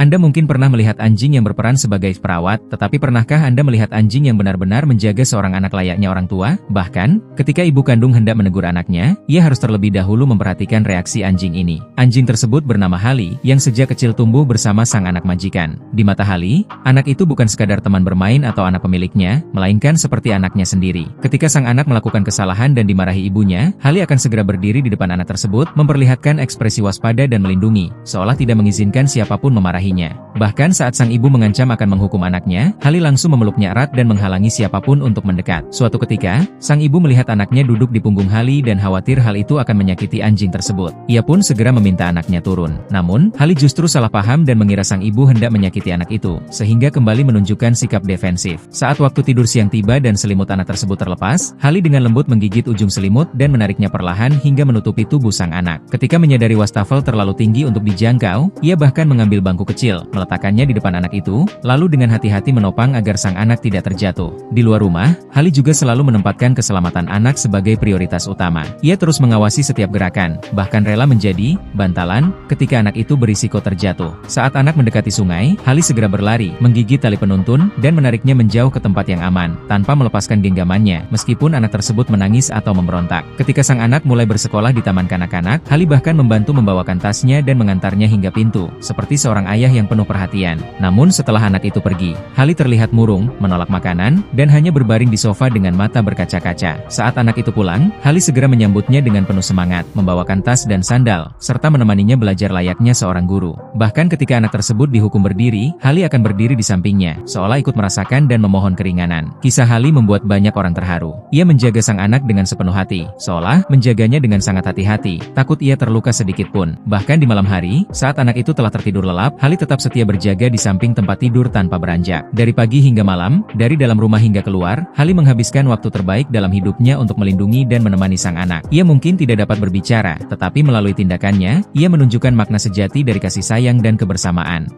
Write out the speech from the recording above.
Anda mungkin pernah melihat anjing yang berperan sebagai perawat, tetapi pernahkah Anda melihat anjing yang benar-benar menjaga seorang anak layaknya orang tua? Bahkan, ketika ibu kandung hendak menegur anaknya, ia harus terlebih dahulu memperhatikan reaksi anjing ini. Anjing tersebut bernama Hali, yang sejak kecil tumbuh bersama sang anak majikan. Di mata Hali, anak itu bukan sekadar teman bermain atau anak pemiliknya, melainkan seperti anaknya sendiri. Ketika sang anak melakukan kesalahan dan dimarahi ibunya, Hali akan segera berdiri di depan anak tersebut, memperlihatkan ekspresi waspada dan melindungi, seolah tidak mengizinkan siapapun memarahinya. Bahkan saat sang ibu mengancam akan menghukum anaknya, Hali langsung memeluknya erat dan menghalangi siapapun untuk mendekat. Suatu ketika, sang ibu melihat anaknya duduk di punggung Hali dan khawatir hal itu akan menyakiti anjing tersebut. Ia pun segera meminta anaknya turun. Namun, Hali justru salah paham dan mengira sang ibu hendak menyakiti anak itu, sehingga kembali menunjukkan sikap defensif. Saat waktu tidur siang tiba dan selimut anak tersebut terlepas, Hali dengan lembut menggigit ujung selimut dan menariknya perlahan hingga menutupi tubuh sang anak. Ketika menyadari wastafel terlalu tinggi untuk dijangkau, ia bahkan mengambil bangku kecil, meletakkannya di depan anak itu, lalu dengan hati-hati menopang agar sang anak tidak terjatuh. Di luar rumah, Hali juga selalu menempatkan keselamatan anak sebagai prioritas utama. Ia terus mengawasi setiap gerakan, bahkan rela menjadi bantalan ketika anak itu berisiko terjatuh. Saat anak mendekati sungai, Hali segera berlari, menggigit tali penuntun, dan menariknya menjauh ke tempat yang aman, tanpa melepaskan genggamannya, meskipun anak tersebut menangis atau memberontak. Ketika sang anak mulai bersekolah di taman kanak-kanak, Hali bahkan membantu membawakan tasnya dan mengantarnya hingga pintu, seperti seorang ayah yang penuh perhatian. Namun setelah anak itu pergi, Hali terlihat murung, menolak makanan, dan hanya berbaring di sofa dengan mata berkaca-kaca. Saat anak itu pulang, Hali segera menyambutnya dengan penuh semangat, membawakan tas dan sandal, serta menemaninya belajar layaknya seorang guru. Bahkan ketika anak tersebut dihukum berdiri, Hali akan berdiri di sampingnya, seolah ikut merasakan dan memohon keringanan. Kisah Hali membuat banyak orang terharu. Ia menjaga sang anak dengan sepenuh hati, seolah menjaganya dengan sangat hati-hati, takut ia terluka sedikit pun. Bahkan di malam hari, saat anak itu telah tertidur lelap, Hali tetap setia berjaga di samping tempat tidur tanpa beranjak. Dari pagi hingga malam, dari dalam rumah hingga keluar, Hali menghabiskan waktu terbaik dalam hidupnya untuk melindungi dan menemani sang anak. Ia mungkin tidak dapat berbicara, tetapi melalui tindakannya, ia menunjukkan makna sejati dari kasih sayang dan kebersamaan.